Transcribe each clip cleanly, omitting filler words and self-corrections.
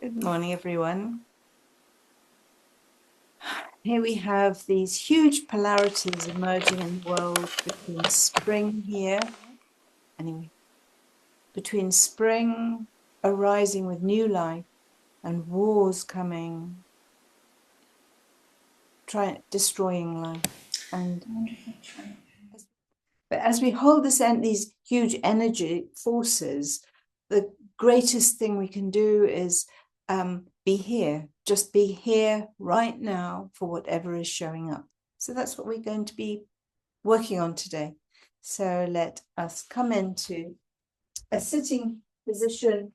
Good morning, everyone. Here we have these huge polarities emerging in the world between spring here, between spring arising with new life and wars coming, destroying life. But as we hold these huge energy forces, the greatest thing we can do is be here. Just be here right now for whatever is showing up. So that's what we're going to be working on today. So let us come into a sitting position.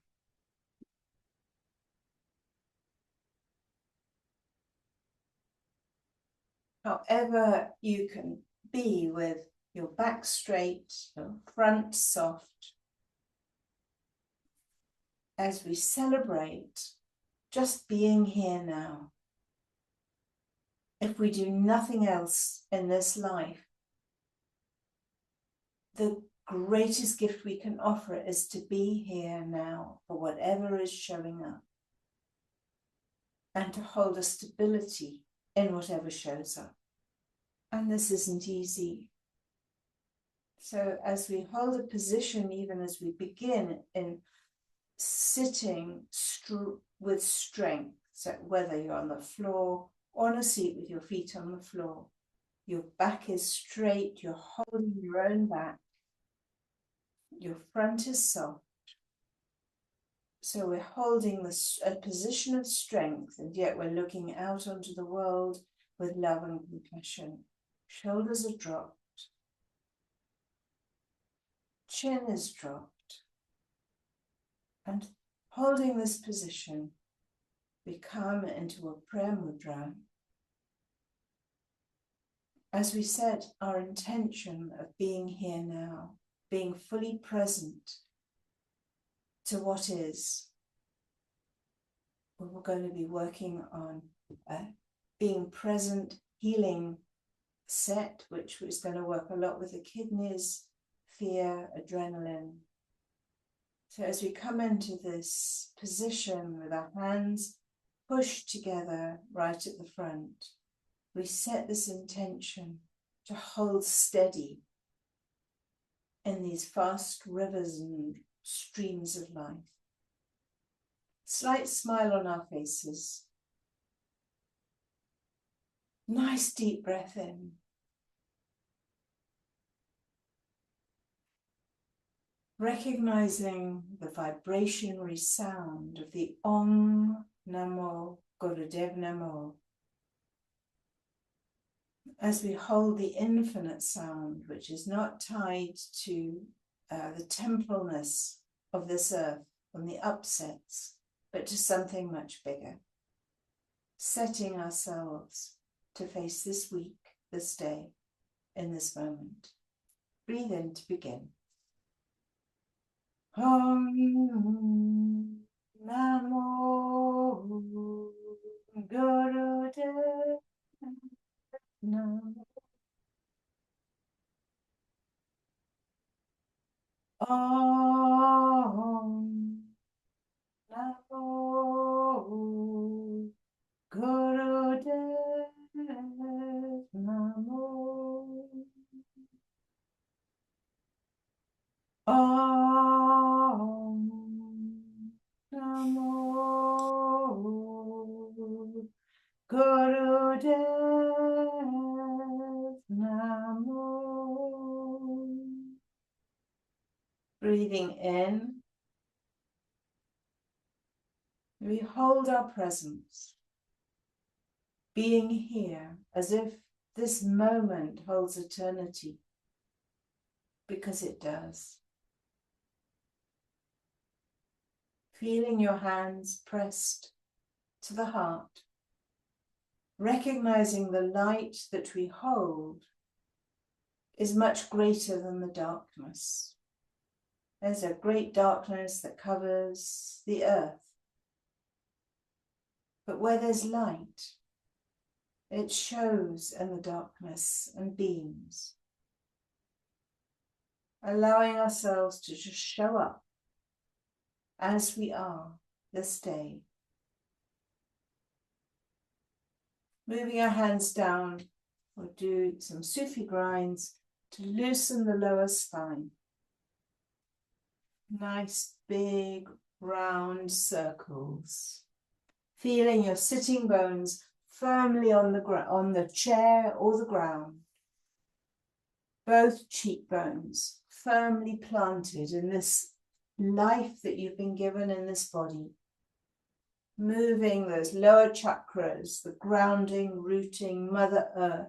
However you can be, with your back straight, your front soft, as we celebrate just being here now. If we do nothing else in this life, the greatest gift we can offer is to be here now for whatever is showing up, and to hold a stability in whatever shows up. And this isn't easy. So as we hold a position, even as we begin in sitting with strength, so whether you're on the floor or on a seat with your feet on the floor, your back is straight, you're holding your own back, your front is soft. So we're holding a position of strength, and yet we're looking out onto the world with love and compassion. Shoulders are dropped. Chin is dropped. And holding this position, we come into a prayer mudra. As we set our intention of being here now, being fully present to what is, we're going to be working on being present, healing set, which is going to work a lot with the kidneys, fear, adrenaline. So as we come into this position with our hands pushed together right at the front, we set this intention to hold steady in these fast rivers and streams of life. Slight smile on our faces. Nice deep breath in. Recognizing the vibrationary sound of the Om Namo Gurudev Namo, as we hold the infinite sound, which is not tied to the temporalness of this earth and the upsets, but to something much bigger. Setting ourselves to face this week, this day, in this moment. Breathe in to begin. Om Namo Gurudev Namo. Om Namo Gurudev Namo. Om Namo Gurudev Namo. Breathing in, we hold our presence, being here as if this moment holds eternity, because it does. Feeling your hands pressed to the heart, recognizing the light that we hold is much greater than the darkness. There's a great darkness that covers the earth. But where there's light, it shows in the darkness and beams. Allowing ourselves to just show up as we are this day Moving our hands down, we'll do some Sufi grinds to loosen the lower spine. Nice big round circles. Feeling your sitting bones firmly on the chair or the ground. Both cheekbones firmly planted in this life that you've been given in this body. Moving those lower chakras, the grounding, rooting Mother Earth.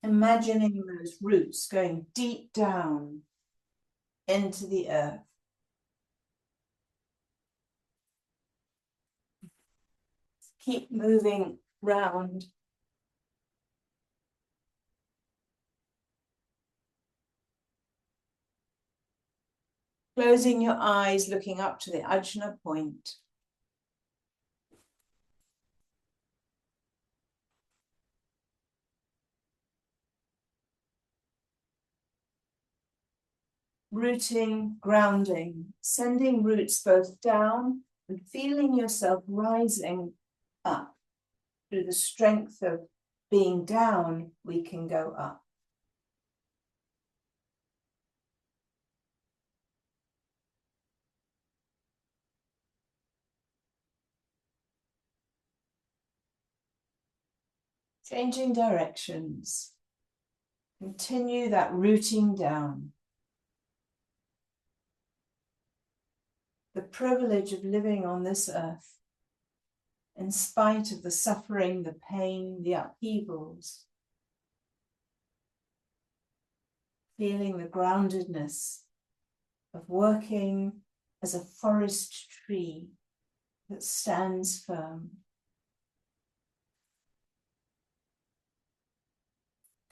Imagining those roots going deep down into the earth. Keep moving round. Closing your eyes, looking up to the Ajna point. Rooting, grounding, sending roots both down and feeling yourself rising up. Through the strength of being down, we can go up. Changing directions. Continue that rooting down. The privilege of living on this earth, in spite of the suffering, the pain, the upheavals. Feeling the groundedness of working as a forest tree that stands firm.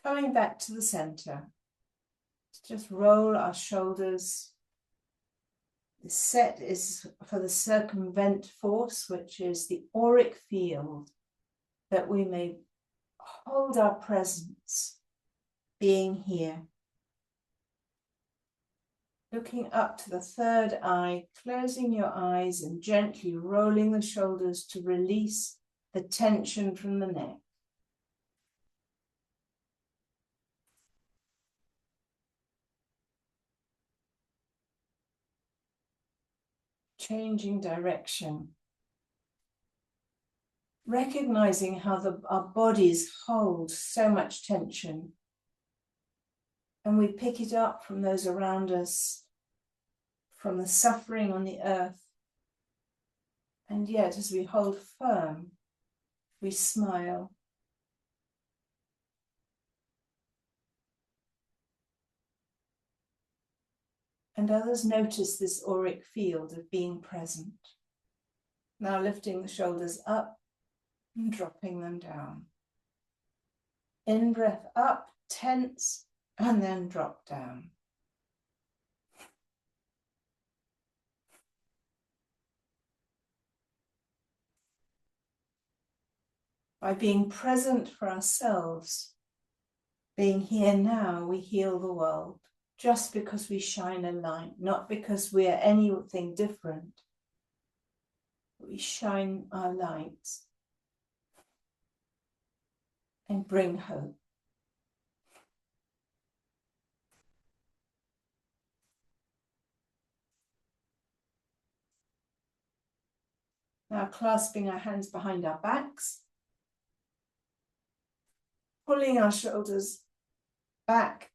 Coming back to the center, just roll our shoulders. The set is for the circumvent force, which is the auric field, that we may hold our presence, being here. Looking up to the third eye, closing your eyes and gently rolling the shoulders to release the tension from the neck. Changing direction. Recognizing how our bodies hold so much tension. And we pick it up from those around us, from the suffering on the earth. And yet, as we hold firm, we smile. And others notice this auric field of being present. Now lifting the shoulders up and dropping them down. In breath up, tense, and then drop down. By being present for ourselves, being here now, we heal the world. Just because we shine a light, not because we are anything different. We shine our lights and bring hope. Now clasping our hands behind our backs, pulling our shoulders back,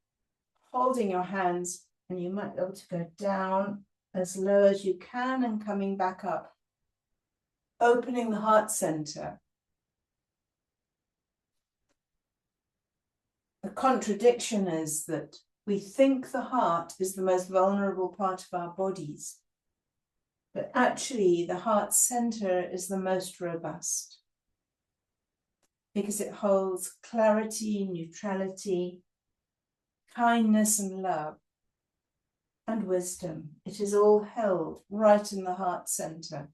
holding your hands, and you might be able to go down as low as you can and coming back up. Opening the heart center. The contradiction is that we think the heart is the most vulnerable part of our bodies, but actually the heart center is the most robust because it holds clarity, neutrality, kindness and love, and wisdom. It is all held right in the heart center.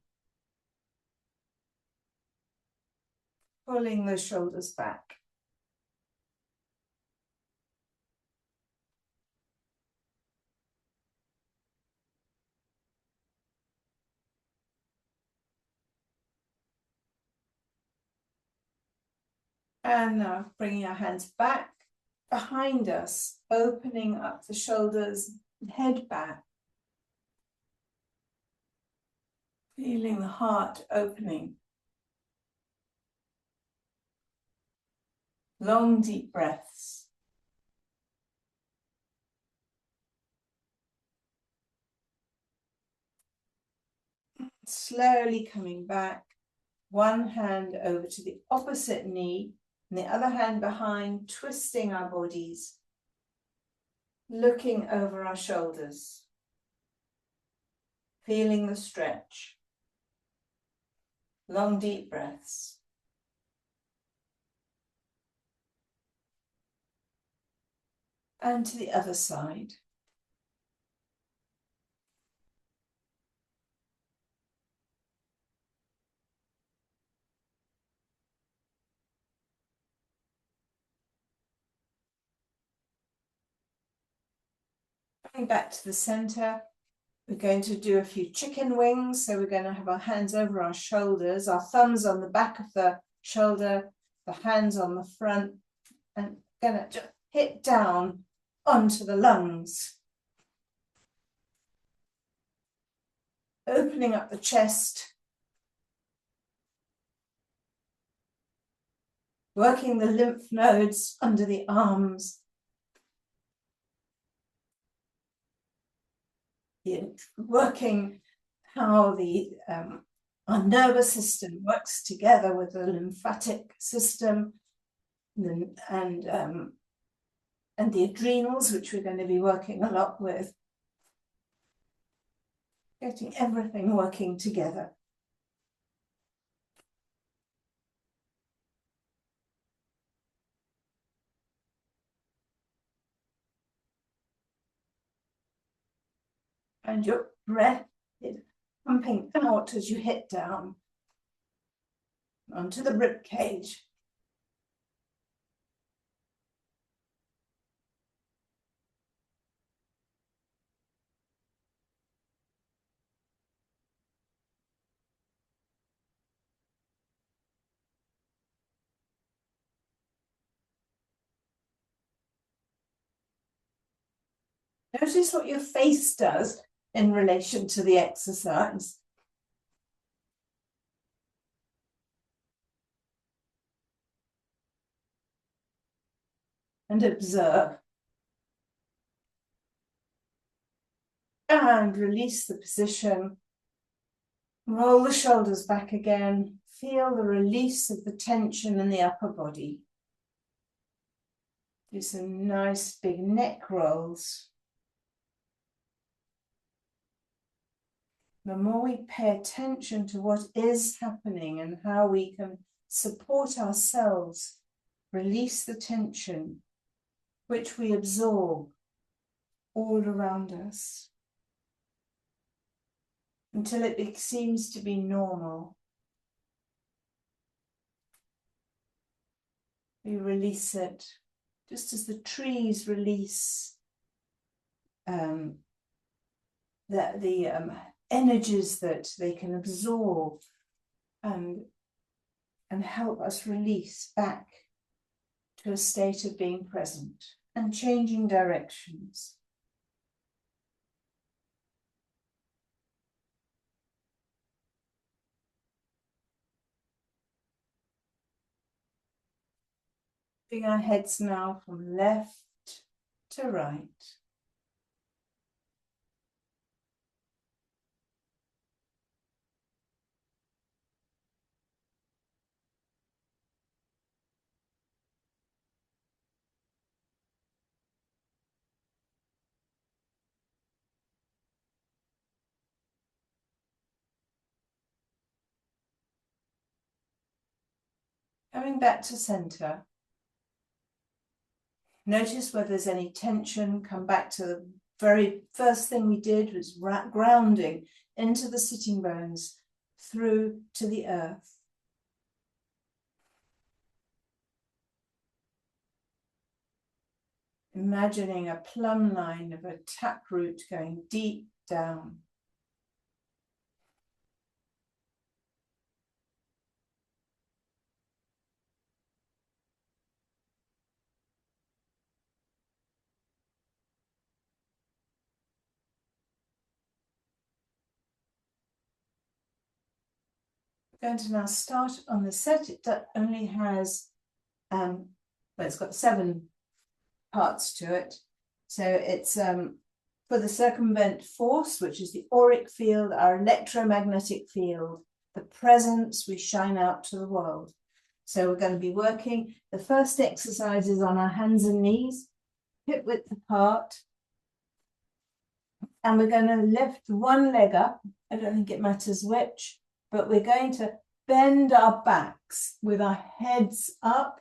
Pulling the shoulders back. And now bringing our hands back behind us, opening up the shoulders, head back. Feeling the heart opening. Long, deep breaths. Slowly coming back, one hand over to the opposite knee, and the other hand behind, twisting our bodies, looking over our shoulders, feeling the stretch. Long, deep breaths. And to the other side. Coming back to the center, we're going to do a few chicken wings. So we're going to have our hands over our shoulders, our thumbs on the back of the shoulder, the hands on the front, and going to just hit down onto the lungs. Opening up the chest. Working the lymph nodes under the arms. Working how our nervous system works together with the lymphatic system and the adrenals, which we're going to be working a lot with. Getting everything working together. And your breath is pumping out as you hit down onto the rib cage. Notice what your face does in relation to the exercise. And observe. And release the position. Roll the shoulders back again. Feel the release of the tension in the upper body. Do some nice big neck rolls. The more we pay attention to what is happening and how we can support ourselves, release the tension, which we absorb all around us, until it seems to be normal. We release it, just as the trees release the energies that they can absorb and help us release back to a state of being present and changing directions. Moving our heads now from left to right. Coming back to center. Notice whether there's any tension. Come back to the very first thing we did was grounding into the sitting bones through to the earth. Imagining a plumb line of a taproot going deep down. Going to now start on the set. It only has, well, it's got 7 parts to it. So it's for the circumvent force, which is the auric field, our electromagnetic field, the presence we shine out to the world. So we're going to be working, the first exercise is on our hands and knees, hip width apart. And we're going to lift one leg up. I don't think it matters which, but we're going to bend our backs with our heads up.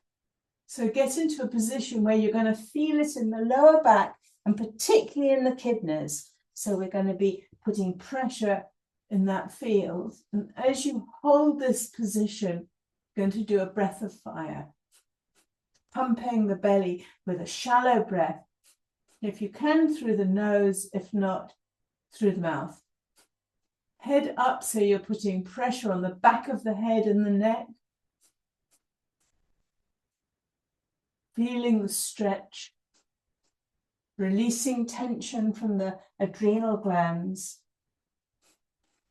So get into a position where you're going to feel it in the lower back and particularly in the kidneys. So we're going to be putting pressure in that field. And as you hold this position, you're going to do a breath of fire, pumping the belly with a shallow breath. If you can, through the nose, if not, through the mouth. Head up, so you're putting pressure on the back of the head and the neck. Feeling the stretch. Releasing tension from the adrenal glands.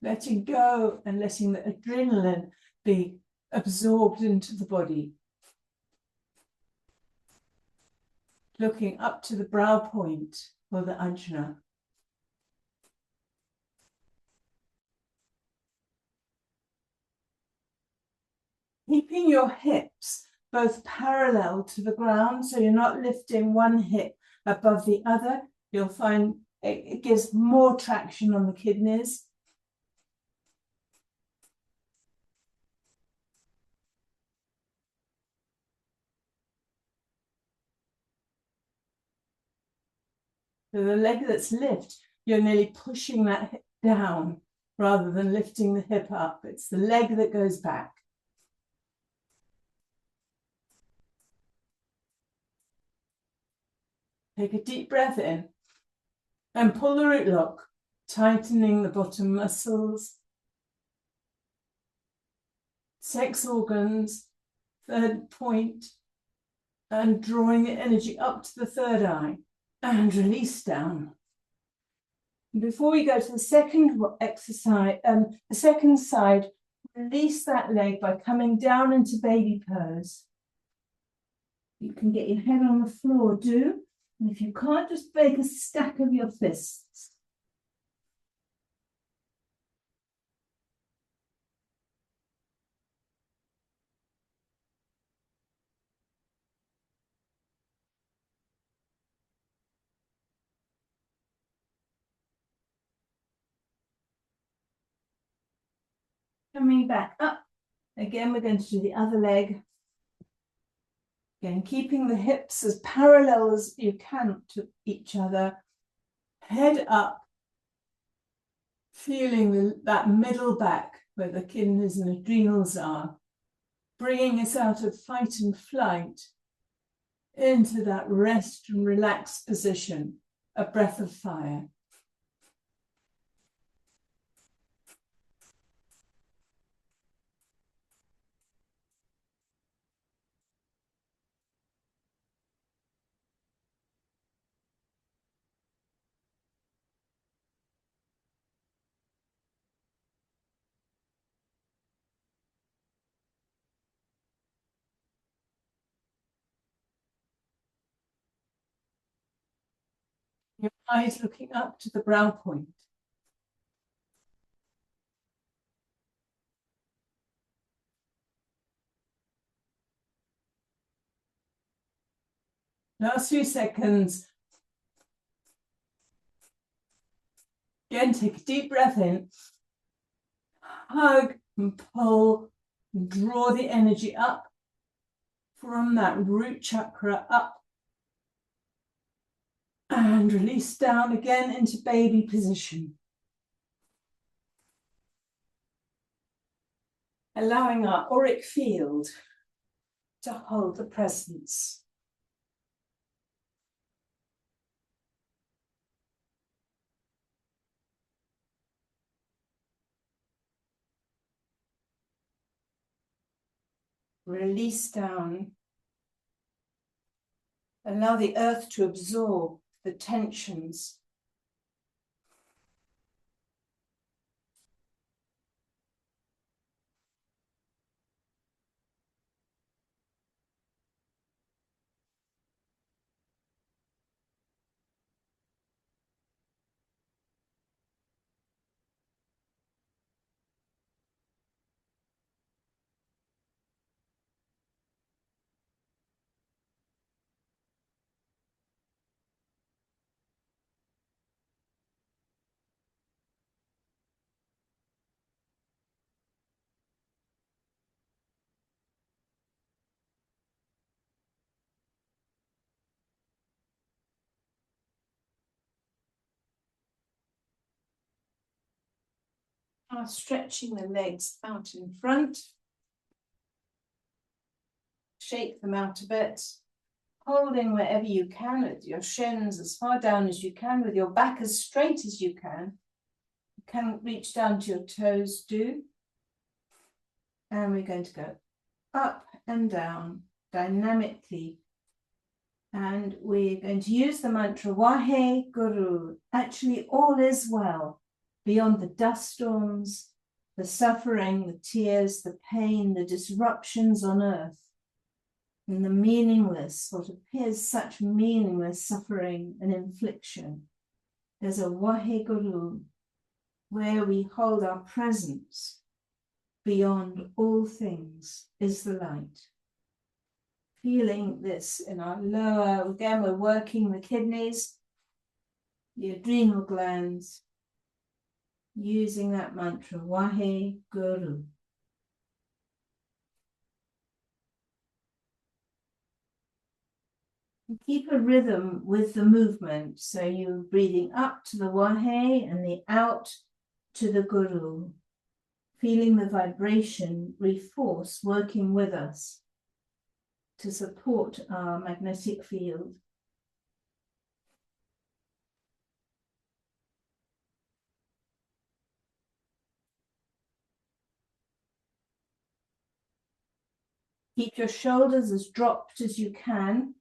Letting go and letting the adrenaline be absorbed into the body. Looking up to the brow point or the ajna. Keeping your hips both parallel to the ground, so you're not lifting one hip above the other. You'll find it gives more traction on the kidneys. So the leg that's lifted, you're nearly pushing that hip down rather than lifting the hip up. It's the leg that goes back. Take a deep breath in and pull the root lock, tightening the bottom muscles, sex organs, third point, and drawing the energy up to the third eye and release down. Before we go to the second exercise, the second side, release that leg by coming down into baby pose. You can get your head on the floor, do. And if you can't, just make a stack of your fists. Coming back up. Again, we're going to do the other leg. Again, keeping the hips as parallel as you can to each other. Head up. Feeling that middle back where the kidneys and adrenals are. Bringing us out of fight and flight into that rest and relaxed position. A breath of fire. Your eyes looking up to the brow point. Last few seconds. Again, take a deep breath in. Hug and pull and draw the energy up from that root chakra up. And release down again into baby position. Allowing our auric field to hold the presence. Release down. Allow the earth to absorb the tensions. stretching the legs out in front. Shake them out a bit. Holding wherever you can with your shins as far down as you can, with your back as straight as you can. You can reach down to your toes, do. And we're going to go up and down dynamically. And we're going to use the mantra Wahe Guru. Actually, all is well. Beyond the dust storms, the suffering, the tears, the pain, the disruptions on earth, and the meaningless, what appears such meaningless suffering and infliction. There's a Wahe Guru where we hold our presence. Beyond all things is the light. Feeling this in our lower, again, we're working the kidneys, the adrenal glands, using that mantra, Wahe Guru. And keep a rhythm with the movement, so you're breathing up to the Wahe and the out to the Guru, feeling the vibration, force working with us to support our magnetic field. Keep your shoulders as dropped as you can.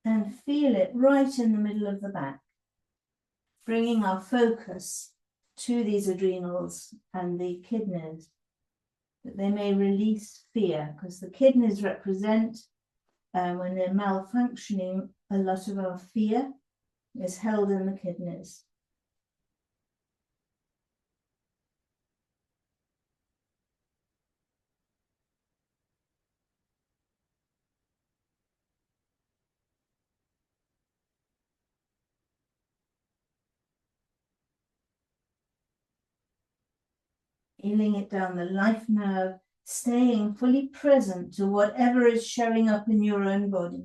And feel it right in the middle of the back, bringing our focus to these adrenals and the kidneys, that they may release fear, because the kidneys represent, when they're malfunctioning, a lot of our fear is held in the kidneys. Feeling it down the life nerve, staying fully present to whatever is showing up in your own body.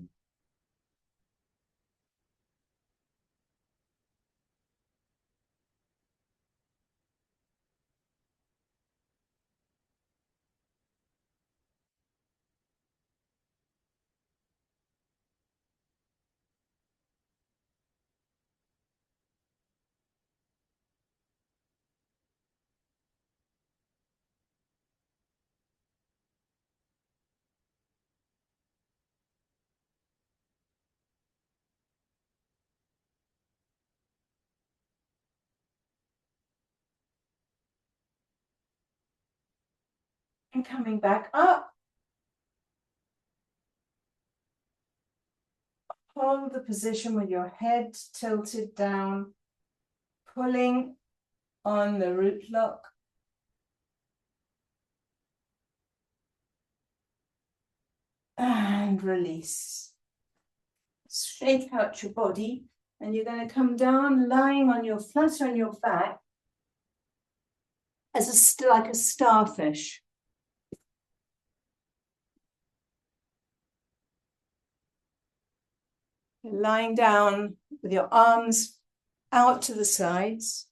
And coming back up. Hold the position with your head tilted down, pulling on the root lock. And release. Shake out your body, and you're going to come down lying on your flat on your back as like a starfish. You're lying down with your arms out to the sides.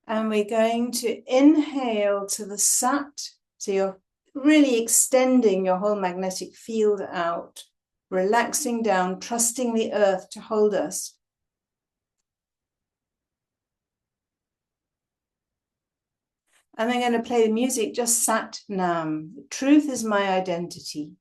And we're going to inhale to the Sat. So you're really extending your whole magnetic field out, relaxing down, trusting the earth to hold us. And I'm going to play the music, just Sat Nam. Truth is my identity.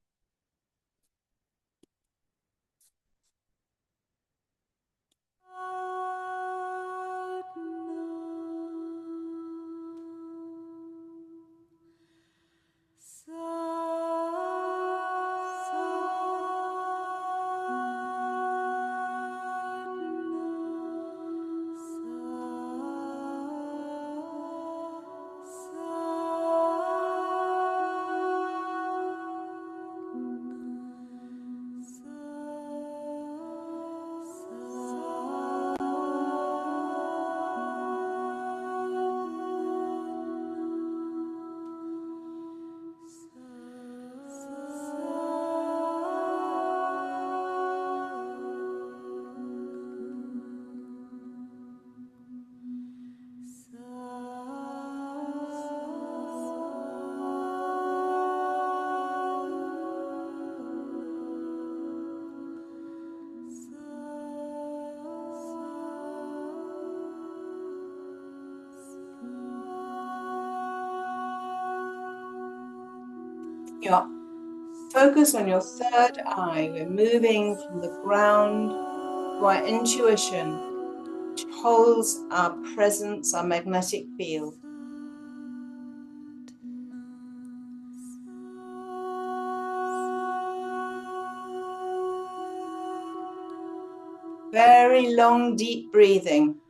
Your focus on your third eye. We're moving from the ground to our intuition, which holds our presence, our magnetic field. Very long, deep breathing.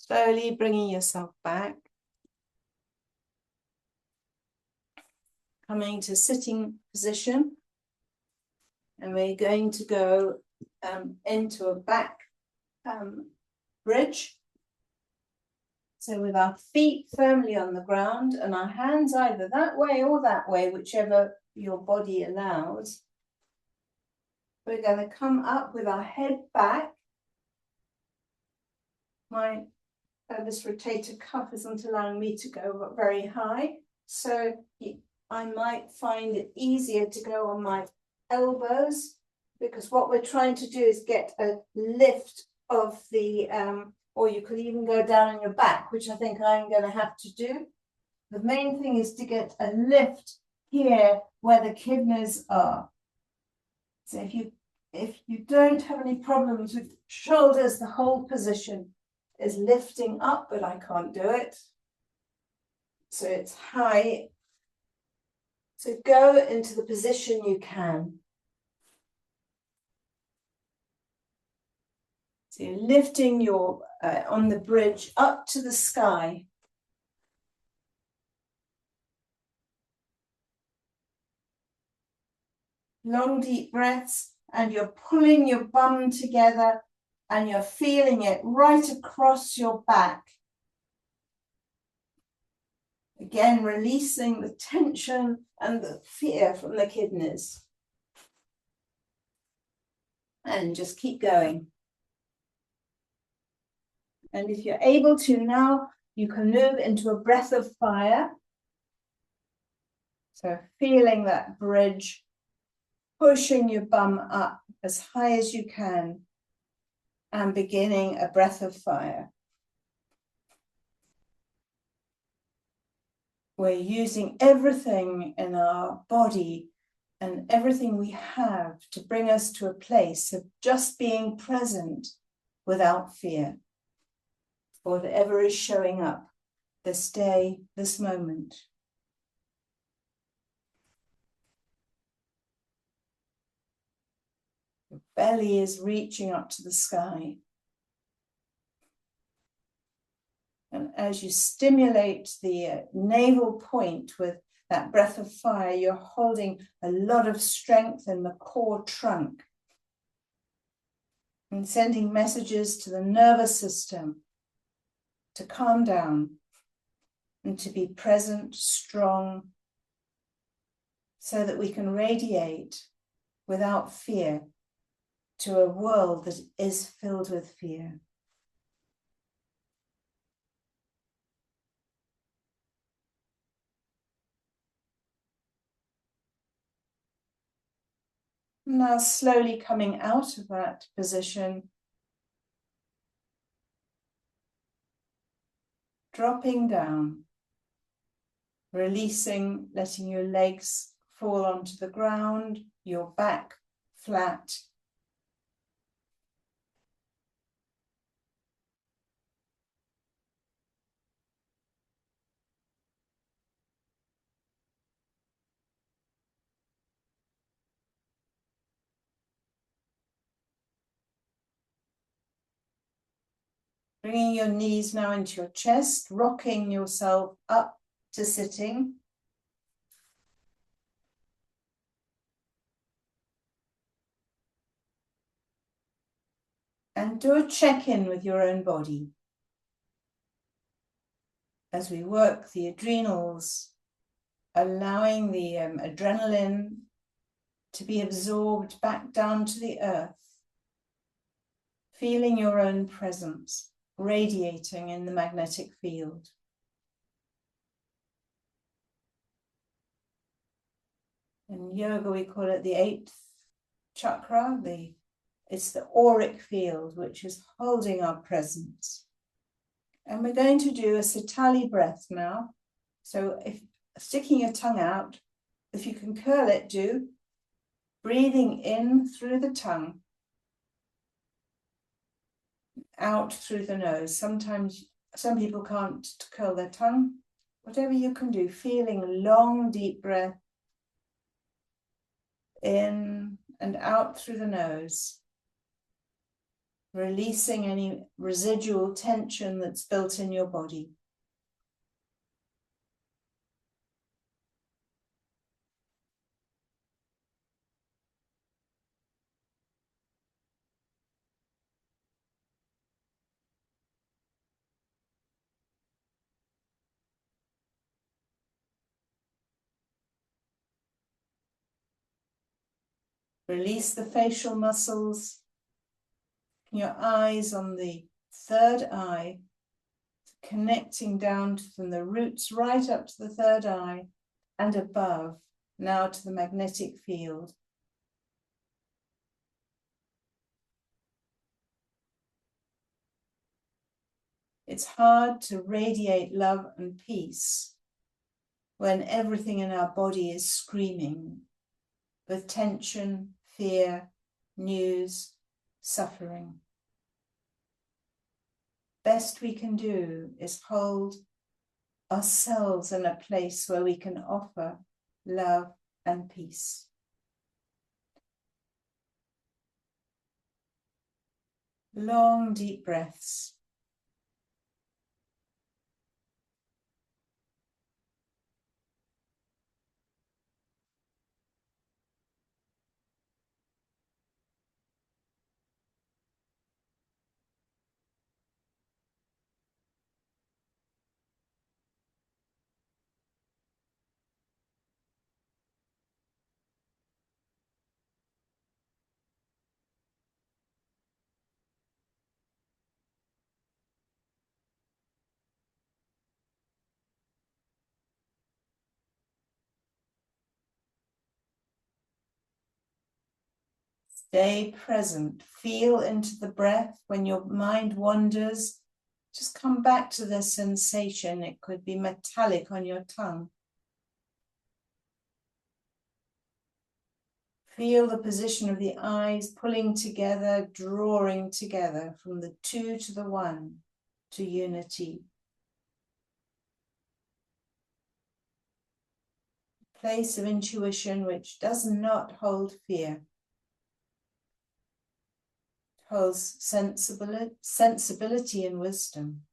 Slowly bringing yourself back. Coming to sitting position. And we're going to go into a back bridge. So with our feet firmly on the ground and our hands either that way or that way, whichever your body allows. We're going to come up with our head back. My pelvis rotator cuff isn't allowing me to go very high, so I might find it easier to go on my elbows, because what we're trying to do is get a lift of the, or you could even go down on your back, which I think I'm going to have to do. The main thing is to get a lift here where the kidneys are. So if you don't have any problems with shoulders, the whole position is lifting up, but I can't do it. So it's high. So go into the position you can. So you're lifting your, on the bridge up to the sky. Long, deep breaths, and you're pulling your bum together and you're feeling it right across your back. Again, releasing the tension and the fear from the kidneys. And just keep going. And if you're able to now, you can move into a breath of fire. So feeling that bridge, pushing your bum up as high as you can, and beginning a breath of fire. We're using everything in our body and everything we have to bring us to a place of just being present without fear for whatever is showing up this day, this moment. Your belly is reaching up to the sky. And as you stimulate the navel point with that breath of fire, you're holding a lot of strength in the core trunk and sending messages to the nervous system to calm down and to be present, strong, so that we can radiate without fear to a world that is filled with fear. Now slowly coming out of that position, dropping down, releasing, letting your legs fall onto the ground, your back flat. Bringing your knees now into your chest, rocking yourself up to sitting. And do a check-in with your own body. As we work the adrenals, allowing the adrenaline to be absorbed back down to the earth, feeling your own presence radiating in the magnetic field. In yoga, we call it the 8th chakra. It's the auric field, which is holding our presence. And we're going to do a Sitali breath now. So if sticking your tongue out, if you can curl it, do. Breathing in through the tongue, out through the nose. Sometimes some people can't curl their tongue. Whatever you can do, feeling a long, deep breath in and out through the nose. Releasing any residual tension that's built in your body. Release the facial muscles. Your eyes on the third eye, connecting down from the roots right up to the third eye and above, now to the magnetic field. It's hard to radiate love and peace when everything in our body is screaming with tension, fear, news, suffering. Best we can do is hold ourselves in a place where we can offer love and peace. Long, deep breaths. Stay present. Feel into the breath. When your mind wanders, just come back to the sensation. It could be metallic on your tongue. Feel the position of the eyes pulling together, drawing together from the 2 to the 1 to unity. Place of intuition which does not hold fear. Holds sensibility and wisdom.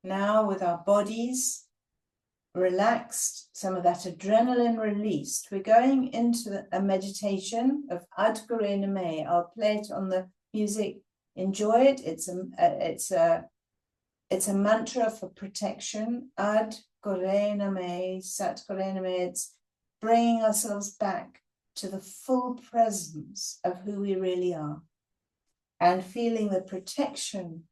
Now with our bodies relaxed, some of that adrenaline released, we're going into a meditation of Ad Gure Name. I'll play it on the music. Enjoy it. It's a mantra for protection. Ad Kore Name, Sat Kore Name. It's bringing ourselves back to the full presence of who we really are and feeling the protection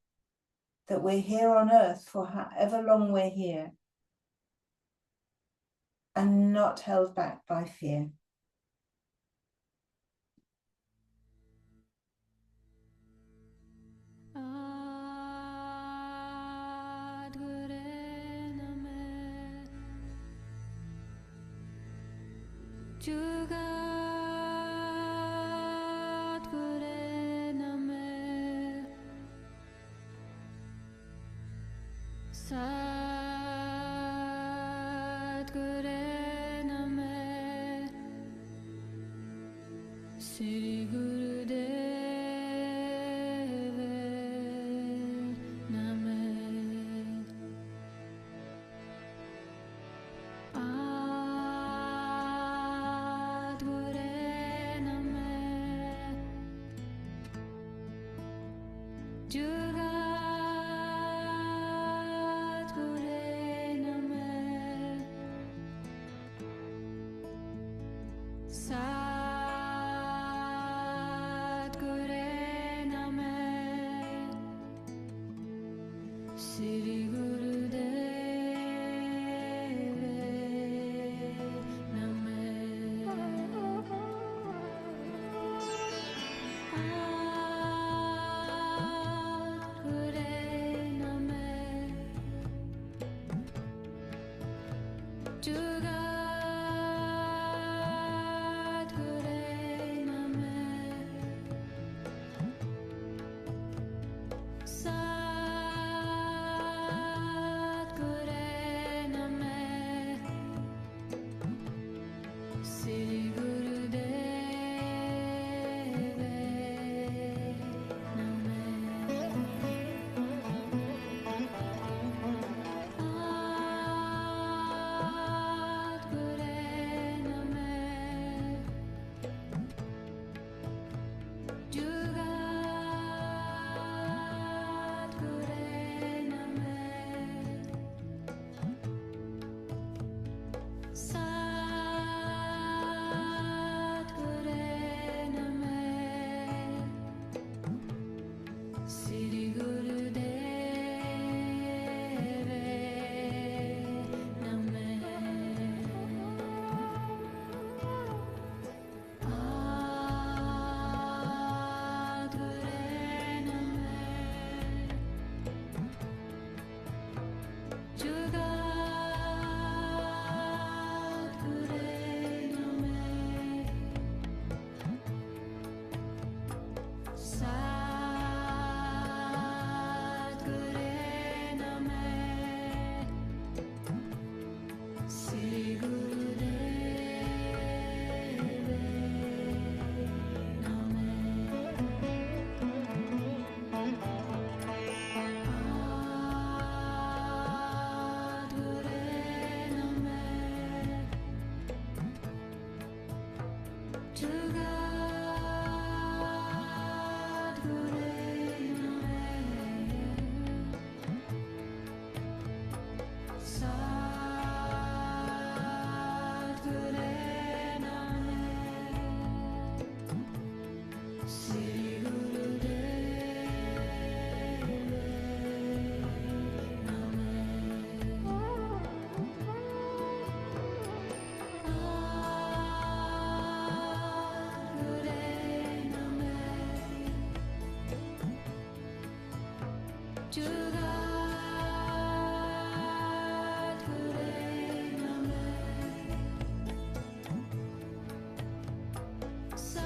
that we're here on earth for however long we're here and not held back by fear. Sri Guru Deva Name. Ad Guru Name. Jugat Guru Name. Sri Guru Deva Name. Ad Guru Name. Jugat Guru Name. Sri Guru Deva Name. Ad Guru Name. Jugat Guru Name. Sat Guru Name. Sri Guru Deva Name. Ad Guru Name. Jugat Guru Name. Sat Guru Name. Sri Guru Deva Name. Ad Guru Name. Jugat Guru Name. Sat Guru Name. Sri Guru Deva Name. Jugat Guru Name. Sat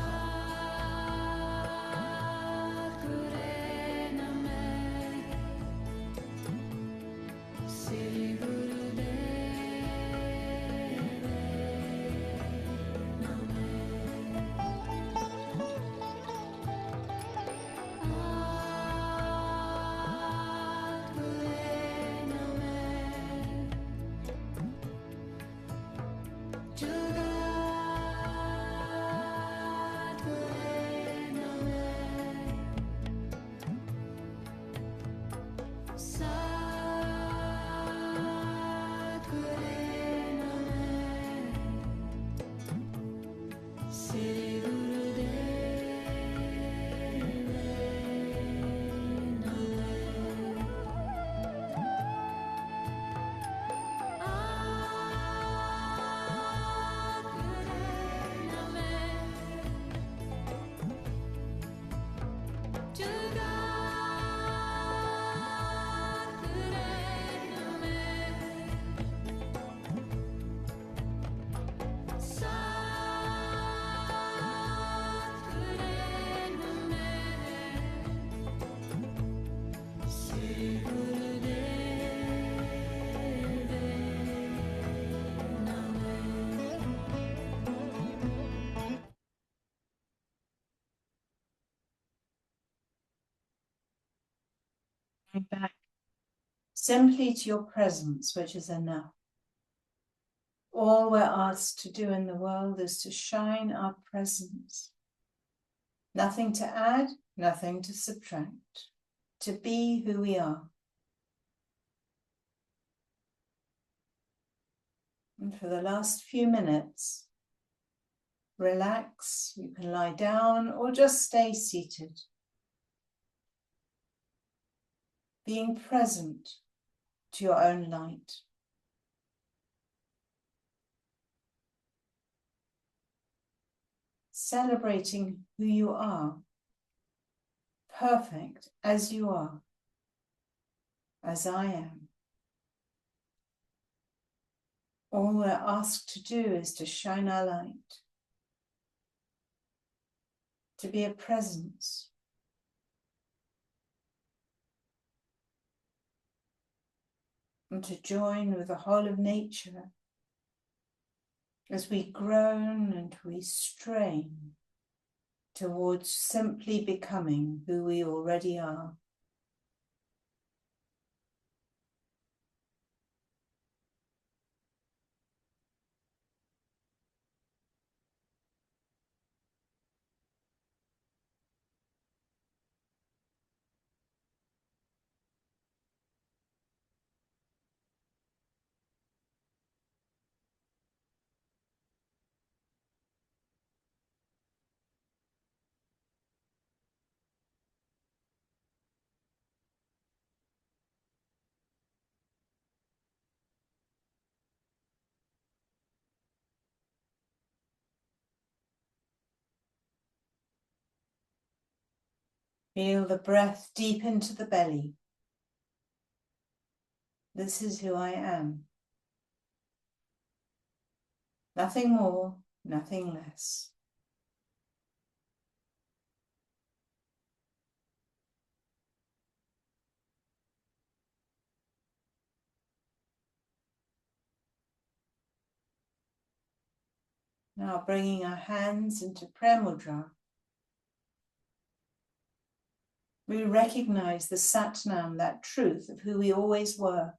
Guru Name. Sri Guru Deva Name. Ad Going back simply to your presence, which is enough. All we're asked to do in the world is to shine our presence. Nothing to add, nothing to subtract. To be who we are. And for the last few minutes, relax. You can lie down or just stay seated. Being present to your own light. Celebrating who you are, perfect as you are, as I am. All we're asked to do is to shine our light, to be a presence, and to join with the whole of nature as we groan and we strain towards simply becoming who we already are. Feel the breath deep into the belly. This is who I am. Nothing more, nothing less. Now bringing our hands into Prayer Mudra. We recognize the Satnam, that truth of who we always were.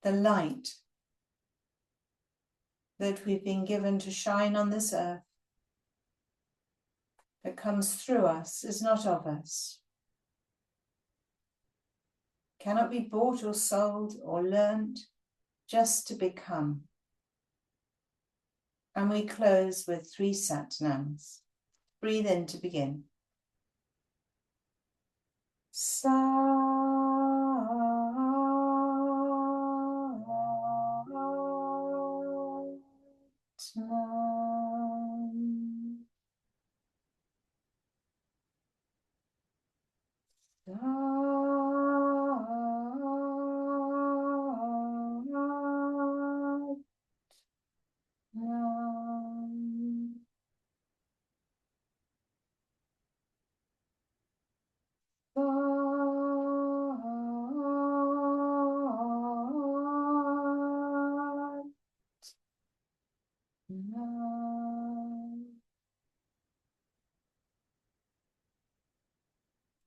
The light that we've been given to shine on this earth, that comes through us, is not of us. Cannot be bought or sold or learnt, just to become. And we close with 3 Satnams. Breathe in to begin. Satnam.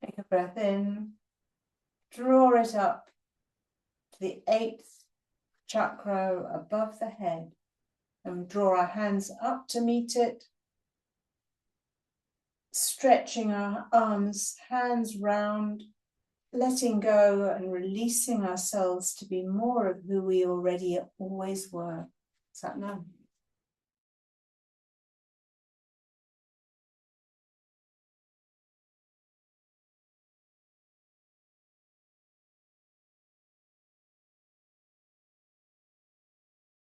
Take a breath in, draw it up to the 8th chakra above the head, and draw our hands up to meet it, stretching our arms, hands round, letting go and releasing ourselves to be more of who we already always were. Satnam.